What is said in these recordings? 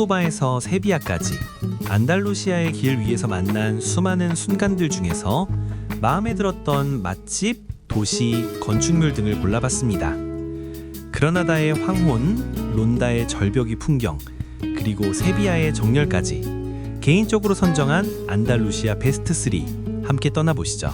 코르도바에서 세비야까지 안달루시아의 길 위에서 만난 수많은 순간들 중에서 마음에 들었던 맛집, 도시, 건축물 등을 골라봤습니다. 그라나다의 황혼, 론다의 절벽이 풍경, 그리고 세비야의 정열까지 개인적으로 선정한 안달루시아 베스트 3 함께 떠나보시죠.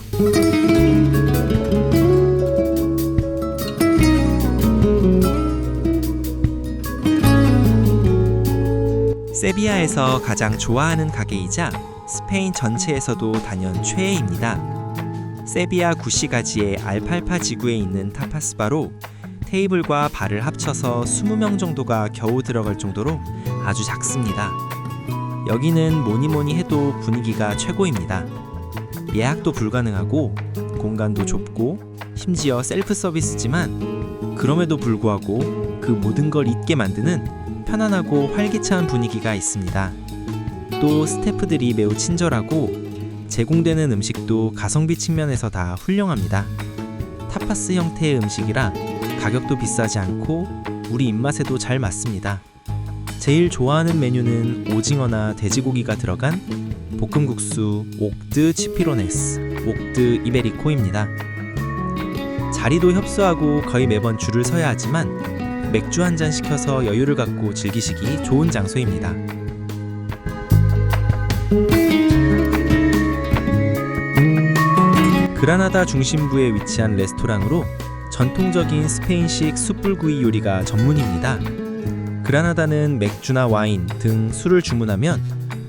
세비야에서 가장 좋아하는 가게이자 스페인 전체에서도 단연 최애입니다. 세비야 구시가지의 알팔파 지구에 있는 타파스바로 테이블과 바를 합쳐서 20명 정도가 겨우 들어갈 정도로 아주 작습니다. 여기는 뭐니뭐니 해도 분위기가 최고입니다. 예약도 불가능하고 공간도 좁고 심지어 셀프 서비스지만 그럼에도 불구하고 그 모든 걸 잊게 만드는 편안하고 활기찬 분위기가 있습니다. 또 스태프들이 매우 친절하고 제공되는 음식도 가성비 측면에서 다 훌륭합니다. 타파스 형태의 음식이라 가격도 비싸지 않고 우리 입맛에도 잘 맞습니다. 제일 좋아하는 메뉴는 오징어나 돼지고기가 들어간 볶음국수 옥드 치피로네스, 옥드 이베리코입니다. 자리도 협소하고 거의 매번 줄을 서야 하지만 맥주 한 잔 시켜서 여유를 갖고 즐기시기 좋은 장소입니다. 그라나다 중심부에 위치한 레스토랑으로 전통적인 스페인식 숯불구이 요리가 전문입니다. 그라나다는 맥주나 와인 등 술을 주문하면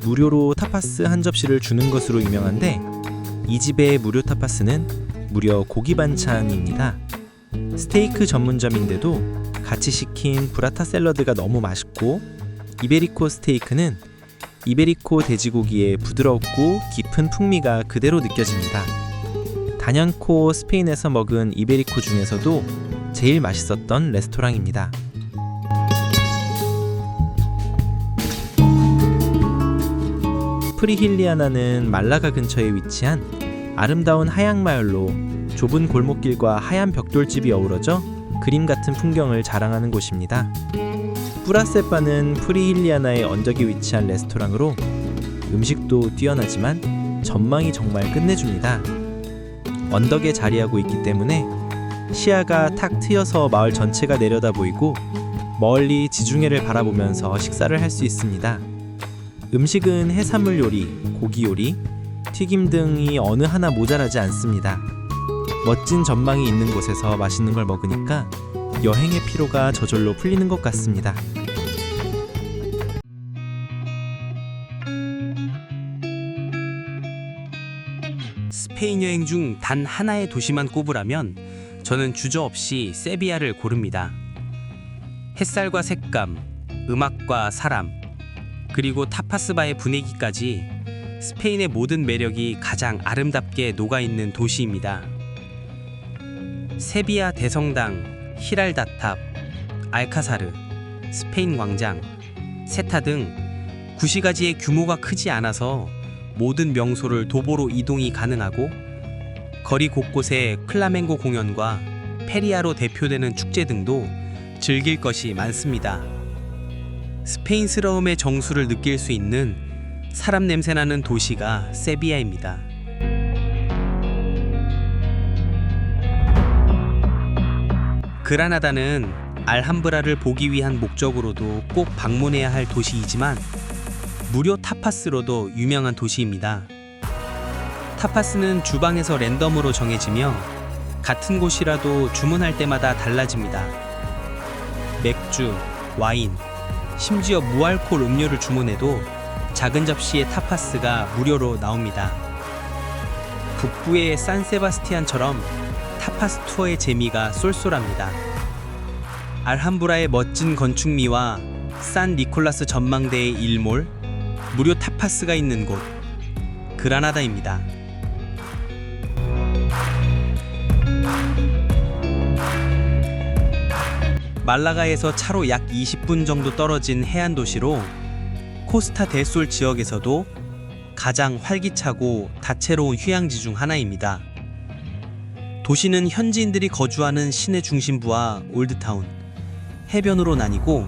무료로 타파스 한 접시를 주는 것으로 유명한데 이 집의 무료 타파스는 무려 고기 반찬입니다. 스테이크 전문점인데도 같이 시킨 브라타 샐러드가 너무 맛있고 이베리코 스테이크는 이베리코 돼지고기의 부드럽고 깊은 풍미가 그대로 느껴집니다. 단연코 스페인에서 먹은 이베리코 중에서도 제일 맛있었던 레스토랑입니다. 프리힐리아나는 말라가 근처에 위치한 아름다운 하양 마을로 좁은 골목길과 하얀 벽돌집이 어우러져 그림 같은 풍경을 자랑하는 곳입니다. 뿌라세빠는 프리힐리아나의 언덕에 위치한 레스토랑으로 음식도 뛰어나지만 전망이 정말 끝내줍니다. 언덕에 자리하고 있기 때문에 시야가 탁 트여서 마을 전체가 내려다 보이고 멀리 지중해를 바라보면서 식사를 할 수 있습니다. 음식은 해산물 요리, 고기 요리, 튀김 등이 어느 하나 모자라지 않습니다. 멋진 전망이 있는 곳에서 맛있는 걸 먹으니까 여행의 피로가 저절로 풀리는 것 같습니다. 스페인 여행 중 단 하나의 도시만 꼽으라면 저는 주저없이 세비야를 고릅니다. 햇살과 색감, 음악과 사람, 그리고 타파스바의 분위기까지 스페인의 모든 매력이 가장 아름답게 녹아있는 도시입니다. 세비야 대성당, 히랄다탑, 알카사르, 스페인 광장, 세타 등 구시가지의 규모가 크지 않아서 모든 명소를 도보로 이동이 가능하고 거리 곳곳에 플라멩고 공연과 페리아로 대표되는 축제 등도 즐길 것이 많습니다. 스페인스러움의 정수를 느낄 수 있는 사람 냄새나는 도시가 세비야입니다. 그라나다는 알함브라를 보기 위한 목적으로도 꼭 방문해야 할 도시이지만 무료 타파스로도 유명한 도시입니다. 타파스는 주방에서 랜덤으로 정해지며 같은 곳이라도 주문할 때마다 달라집니다. 맥주, 와인, 심지어 무알콜 음료를 주문해도 작은 접시의 타파스가 무료로 나옵니다. 북부의 산세바스티안처럼 타파스 투어의 재미가 쏠쏠합니다. 알함브라의 멋진 건축미와 산 니콜라스 전망대의 일몰, 무료 타파스가 있는 곳, 그라나다입니다. 말라가에서 차로 약 20분 정도 떨어진 해안 도시로 코스타 델솔 지역에서도 가장 활기차고 다채로운 휴양지 중 하나입니다. 도시는 현지인들이 거주하는 시내 중심부와 올드타운, 해변으로 나뉘고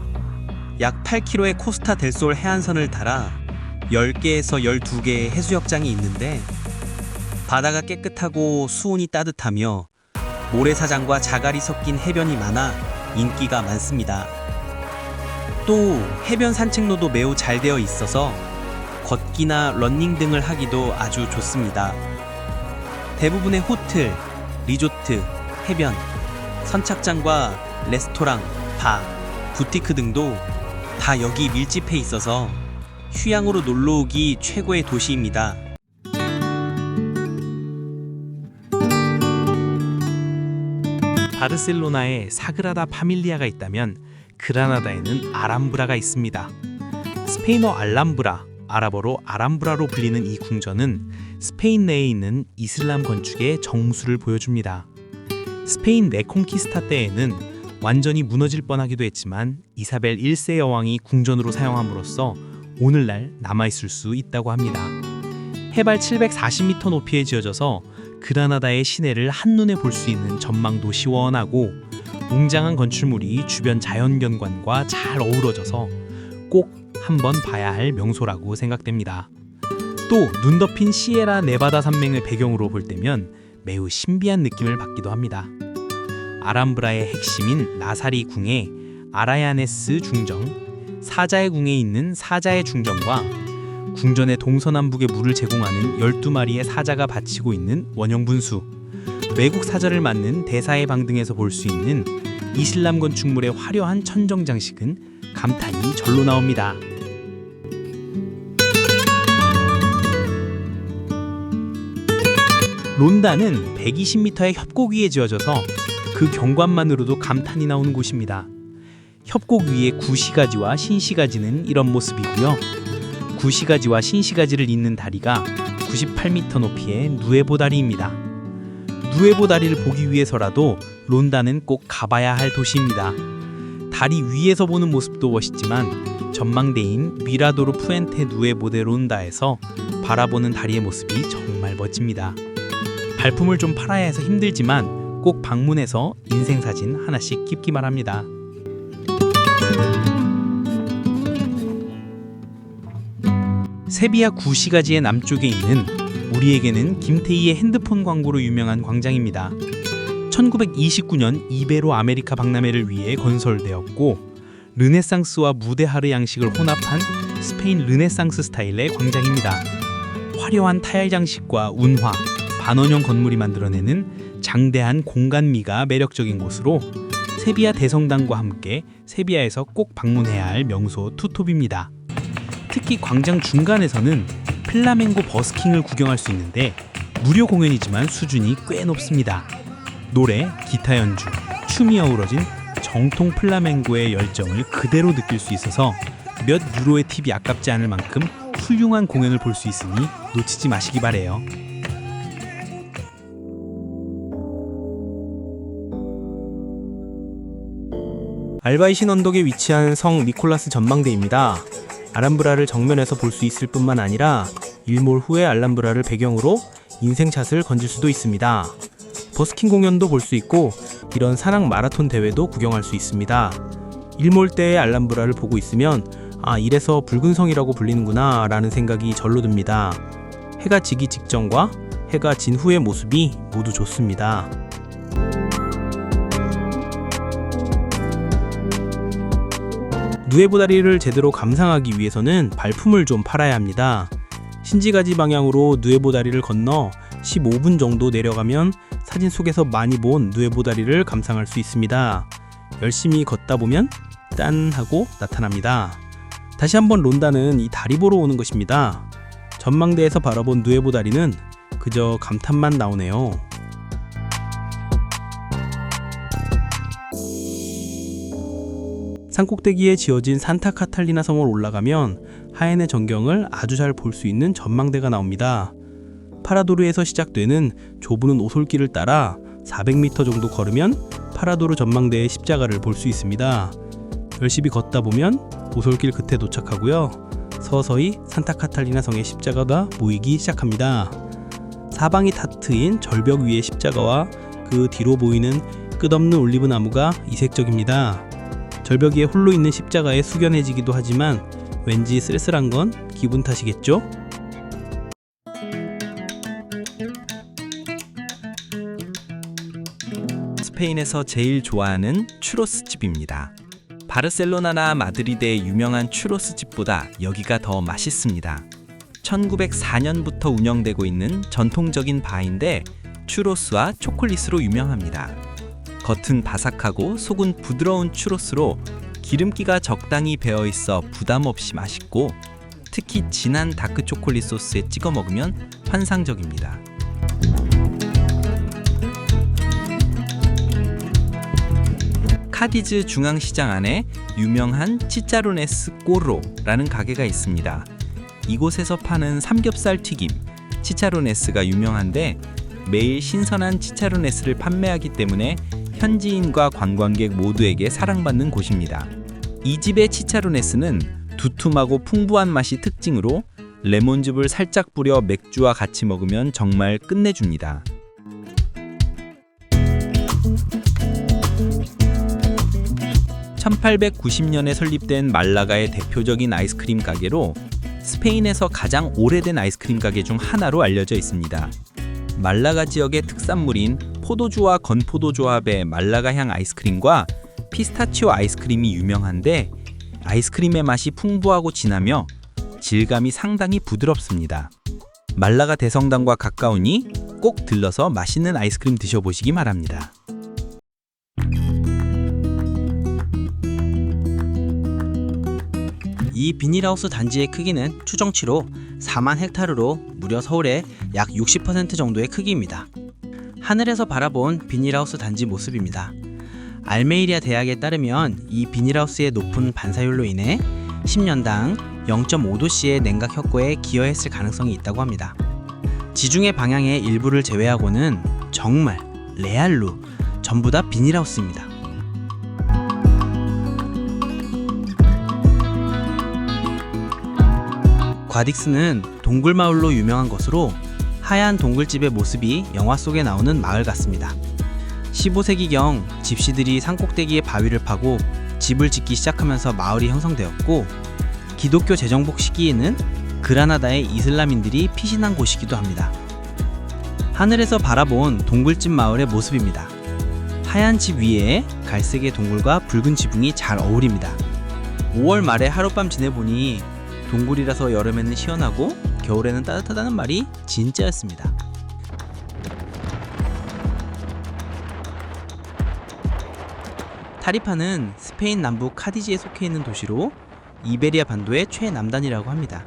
약 8km의 코스타 델솔 해안선을 따라 10개에서 12개의 해수욕장이 있는데 바다가 깨끗하고 수온이 따뜻하며 모래사장과 자갈이 섞인 해변이 많아 인기가 많습니다. 또 해변 산책로도 매우 잘 되어 있어서 걷기나 러닝 등을 하기도 아주 좋습니다. 대부분의 호텔, 리조트, 해변, 선착장과 레스토랑, 바, 부티크 등도 다 여기 밀집해 있어서 휴양으로 놀러오기 최고의 도시입니다. 바르셀로나에 사그라다 파밀리아가 있다면 그라나다에는 알함브라가 있습니다. 스페인어 알람브라, 아랍어로 아람브라로 불리는 이 궁전은 스페인 내에 있는 이슬람 건축의 정수를 보여줍니다. 스페인 레콩키스타 때에는 완전히 무너질 뻔하기도 했지만 이사벨 1세 여왕이 궁전으로 사용함으로써 오늘날 남아있을 수 있다고 합니다. 해발 740m 높이에 지어져서 그라나다의 시내를 한눈에 볼 수 있는 전망도 시원하고 웅장한 건축물이 주변 자연경관과 잘 어우러져서 꼭 한번 봐야 할 명소라고 생각됩니다. 또 눈 덮인 시에라 네바다 산맥을 배경으로 볼 때면 매우 신비한 느낌을 받기도 합니다. 아람브라의 핵심인 나사리 궁에 아라야네스 중정, 사자의 궁에 있는 사자의 중정과 궁전의 동서남북에 물을 제공하는 12마리의 사자가 바치고 있는 원형분수, 외국 사절을 맡는 대사의 방 등에서 볼 수 있는 이슬람 건축물의 화려한 천정 장식은 감탄이 절로 나옵니다. 론다는 120m의 협곡 위에 지어져서 그 경관만으로도 감탄이 나오는 곳입니다. 협곡 위에 구시가지와 신시가지는 이런 모습이고요. 구시가지와 신시가지를 잇는 다리가 98m 높이의 누에보 다리입니다. 누에보 다리를 보기 위해서라도 론다는 꼭 가봐야 할 도시입니다. 다리 위에서 보는 모습도 멋있지만 전망대인 미라도르 푸엔테 누에보 데 론다에서 바라보는 다리의 모습이 정말 멋집니다. 발품을 좀 팔아야 해서 힘들지만 꼭 방문해서 인생사진 하나씩 찍기만 합니다. 세비야 구시가지의 남쪽에 있는 우리에게는 김태희의 핸드폰 광고로 유명한 광장입니다. 1929년 이베로 아메리카 박람회를 위해 건설되었고 르네상스와 무데하르 양식을 혼합한 스페인 르네상스 스타일의 광장입니다. 화려한 타일 장식과 운화, 반원형 건물이 만들어내는 장대한 공간미가 매력적인 곳으로 세비야 대성당과 함께 세비야에서 꼭 방문해야 할 명소 투톱입니다. 특히 광장 중간에서는 플라멩고 버스킹을 구경할 수 있는데 무료 공연이지만 수준이 꽤 높습니다. 노래, 기타 연주, 춤이 어우러진 정통 플라멩고의 열정을 그대로 느낄 수 있어서 몇 유로의 팁이 아깝지 않을 만큼 훌륭한 공연을 볼 수 있으니 놓치지 마시기 바래요. 알바이신 언덕에 위치한 성 니콜라스 전망대입니다. 아람브라를 정면에서 볼 수 있을 뿐만 아니라 일몰 후에 알람브라를 배경으로 인생샷을 건질 수도 있습니다. 버스킹 공연도 볼 수 있고 이런 산악 마라톤 대회도 구경할 수 있습니다. 일몰 때의 알람브라를 보고 있으면 이래서 붉은 성이라고 불리는구나 라는 생각이 절로 듭니다. 해가 지기 직전과 해가 진 후의 모습이 모두 좋습니다. 누에보 다리를 제대로 감상하기 위해서는 발품을 좀 팔아야 합니다. 신지가지 방향으로 누에보 다리를 건너 15분 정도 내려가면 사진 속에서 많이 본 누에보 다리를 감상할 수 있습니다. 열심히 걷다 보면 짠 하고 나타납니다. 다시 한번 론다는 이 다리 보러 오는 것입니다. 전망대에서 바라본 누에보 다리는 그저 감탄만 나오네요. 산꼭대기에 지어진 산타 카탈리나 섬을 올라가면 하엔의 전경을 아주 잘 볼 수 있는 전망대가 나옵니다. 파라도르에서 시작되는 좁은 오솔길을 따라 400m 정도 걸으면 파라도르 전망대의 십자가를 볼 수 있습니다. 열심히 걷다 보면 오솔길 끝에 도착하고요. 서서히 산타 카탈리나 성의 십자가가 보이기 시작합니다. 사방이 다 트인 절벽 위의 십자가와 그 뒤로 보이는 끝없는 올리브 나무가 이색적입니다. 절벽 위에 홀로 있는 십자가에 숙연해지기도 하지만 왠지 쓸쓸한 건 기분 탓이겠죠? 스페인에서 제일 좋아하는 추로스 집입니다. 바르셀로나나 마드리드의 유명한 추로스 집보다 여기가 더 맛있습니다. 1904년부터 운영되고 있는 전통적인 바인데 추로스와 초콜릿으로 유명합니다. 겉은 바삭하고 속은 부드러운 추로스로 기름기가 적당히 배어 있어 부담 없이 맛있고 특히 진한 다크 초콜릿 소스에 찍어 먹으면 환상적입니다. 카디즈 중앙시장 안에 유명한 치차로네스 꼬르로라는 가게가 있습니다. 이곳에서 파는 삼겹살 튀김, 치차로네스가 유명한데 매일 신선한 치차로네스를 판매하기 때문에 현지인과 관광객 모두에게 사랑받는 곳입니다. 이 집의 치차로네스는 두툼하고 풍부한 맛이 특징으로 레몬즙을 살짝 뿌려 맥주와 같이 먹으면 정말 끝내줍니다. (1890년에) 설립된 말라가의 대표적인 아이스크림 가게로 스페인에서 가장 오래된 아이스크림 가게 중 하나로 알려져 있습니다. 말라가 지역의 특산물인 포도주와 건포도 조합의 말라가향 아이스크림과 피스타치오 아이스크림이 유명한데 아이스크림의 맛이 풍부하고 진하며 질감이 상당히 부드럽습니다. 말라가 대성당과 가까우니 꼭 들러서 맛있는 아이스크림 드셔보시기 바랍니다. 이 비닐하우스 단지의 크기는 추정치로 4만 헥타르로 무려 서울의 약 60% 정도의 크기입니다. 하늘에서 바라본 비닐하우스 단지 모습입니다. 알메이리아 대학에 따르면 이 비닐하우스의 높은 반사율로 인해 10년당 0.5도씨의 냉각 효과에 기여했을 가능성이 있다고 합니다. 지중해 방향의 일부를 제외하고는 정말 레알로 전부 다 비닐하우스입니다. 과딕스는 동굴마을로 유명한 것으로 하얀 동굴집의 모습이 영화 속에 나오는 마을 같습니다. 15세기경 집시들이 산꼭대기의 바위를 파고 집을 짓기 시작하면서 마을이 형성되었고 기독교 재정복 시기에는 그라나다의 이슬람인들이 피신한 곳이기도 합니다. 하늘에서 바라본 동굴집 마을의 모습입니다. 하얀 집 위에 갈색의 동굴과 붉은 지붕이 잘 어울립니다. 5월 말에 하룻밤 지내보니 동굴이라서 여름에는 시원하고 겨울에는 따뜻하다는 말이 진짜였습니다. 타리파는 스페인 남부 카디지에 속해 있는 도시로 이베리아 반도의 최남단이라고 합니다.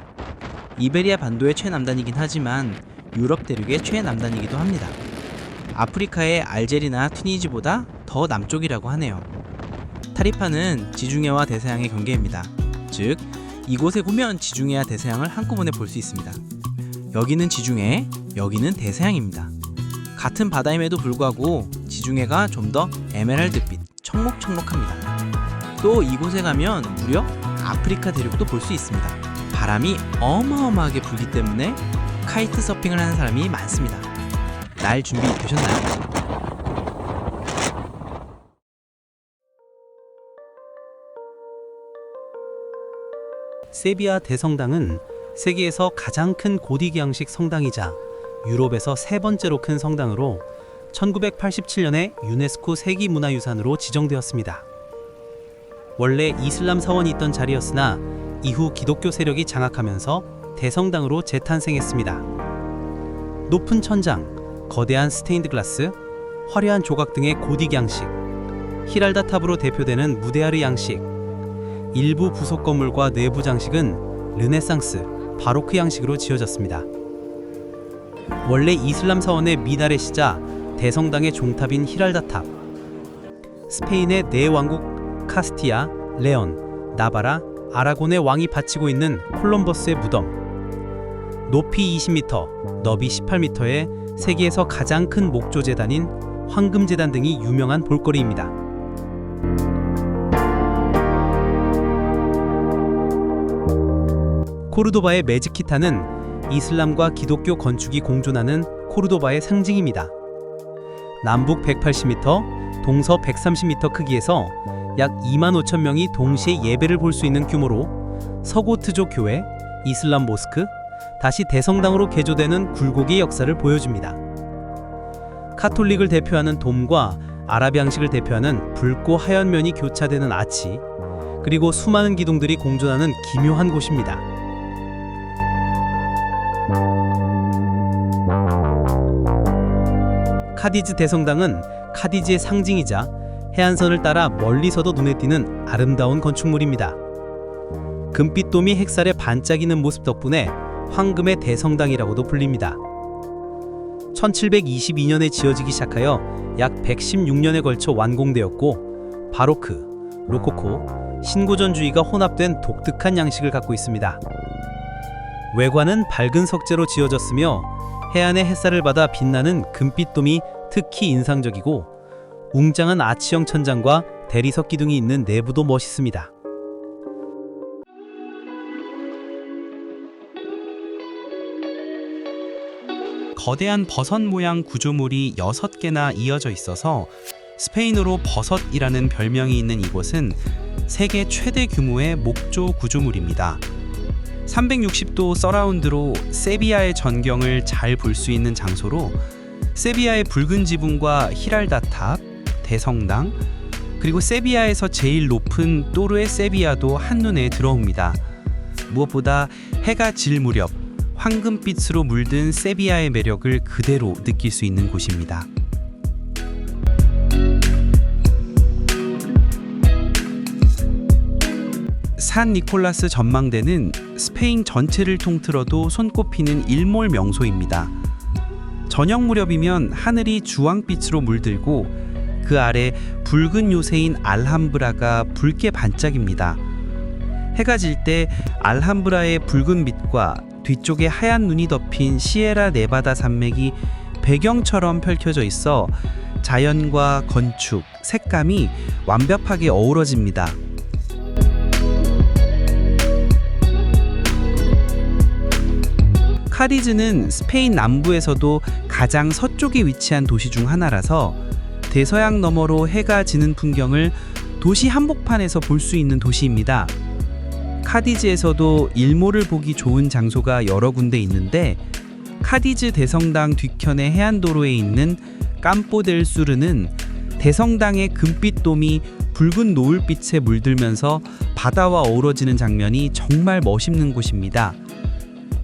이베리아 반도의 최남단이긴 하지만 유럽 대륙의 최남단이기도 합니다. 아프리카의 알제리나 튀니지보다 더 남쪽이라고 하네요. 타리파는 지중해와 대서양의 경계입니다. 즉 이곳에 보면 지중해와 대서양을 한꺼번에 볼 수 있습니다. 여기는 지중해, 여기는 대서양입니다. 같은 바다임에도 불구하고 지중해가 좀 더 에메랄드빛, 청록청록합니다. 또 이곳에 가면 무려 아프리카 대륙도 볼 수 있습니다. 바람이 어마어마하게 불기 때문에 카이트 서핑을 하는 사람이 많습니다. 날 준비 되셨나요? 세비야 대성당은 세계에서 가장 큰 고딕양식 성당이자 유럽에서 세 번째로 큰 성당으로 1987년에 유네스코 세계문화유산으로 지정되었습니다. 원래 이슬람 사원이 있던 자리였으나 이후 기독교 세력이 장악하면서 대성당으로 재탄생했습니다. 높은 천장, 거대한 스테인드 글라스, 화려한 조각 등의 고딕 양식, 히랄다 탑으로 대표되는 무데아르 양식, 일부 부속 건물과 내부 장식은 르네상스, 바로크 양식으로 지어졌습니다. 원래 이슬람 사원의 미나렛이자 대성당의 종탑인 히랄다 탑, 스페인의 네 왕국 카스티아, 레온, 나바라, 아라곤의 왕이 바치고 있는 콜럼버스의 무덤, 높이 20m, 너비 18m의 세계에서 가장 큰 목조 제단인 황금 제단 등이 유명한 볼거리입니다. 코르도바의 메즈키타는 이슬람과 기독교 건축이 공존하는 코르도바의 상징입니다. 남북 180m, 동서 130m 크기에서 약 2만 5천 명이 동시에 예배를 볼 수 있는 규모로 서고트족 교회, 이슬람 모스크, 다시 대성당으로 개조되는 굴곡의 역사를 보여줍니다. 카톨릭을 대표하는 돔과 아랍양식을 대표하는 붉고 하얀 면이 교차되는 아치, 그리고 수많은 기둥들이 공존하는 기묘한 곳입니다. 카디즈 대성당은 카디즈의 상징이자 해안선을 따라 멀리서도 눈에 띄는 아름다운 건축물입니다. 금빛돔이 햇살에 반짝이는 모습 덕분에 황금의 대성당이라고도 불립니다. 1722년에 지어지기 시작하여 약 116년에 걸쳐 완공되었고 바로크, 로코코, 신고전주의가 혼합된 독특한 양식을 갖고 있습니다. 외관은 밝은 석재로 지어졌으며 해안의 햇살을 받아 빛나는 금빛돔이 특히 인상적이고 웅장한 아치형 천장과 대리석 기둥이 있는 내부도 멋있습니다. 거대한 버섯 모양 구조물이 6개나 이어져 있어서 스페인어로 버섯이라는 별명이 있는 이곳은 세계 최대 규모의 목조 구조물입니다. 360도 서라운드로 세비야의 전경을 잘 볼 수 있는 장소로 세비야의 붉은 지붕과 히랄다탑, 대성당, 그리고 세비야에서 제일 높은 또르에 세비야도 한눈에 들어옵니다. 무엇보다 해가 질 무렵 황금빛으로 물든 세비야의 매력을 그대로 느낄 수 있는 곳입니다. 산 니콜라스 전망대는 스페인 전체를 통틀어도 손꼽히는 일몰 명소입니다. 저녁 무렵이면 하늘이 주황빛으로 물들고 그 아래 붉은 요새인 알함브라가 붉게 반짝입니다. 해가 질 때 알함브라의 붉은 빛과 뒤쪽에 하얀 눈이 덮인 시에라 네바다 산맥이 배경처럼 펼쳐져 있어 자연과 건축, 색감이 완벽하게 어우러집니다. 카디즈는 스페인 남부에서도 가장 서쪽에 위치한 도시 중 하나라서 대서양 너머로 해가 지는 풍경을 도시 한복판에서 볼 수 있는 도시입니다. 카디즈에서도 일몰을 보기 좋은 장소가 여러 군데 있는데 카디즈 대성당 뒤편의 해안도로에 있는 캄포델 수르는 대성당의 금빛돔이 붉은 노을빛에 물들면서 바다와 어우러지는 장면이 정말 멋있는 곳입니다.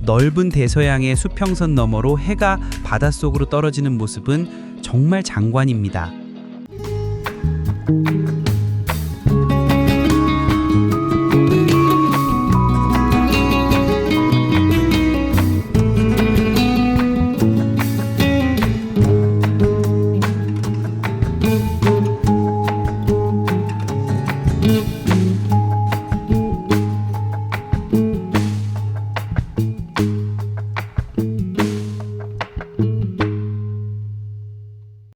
넓은 대서양의 수평선 너머로 해가 바닷속으로 떨어지는 모습은 정말 장관입니다.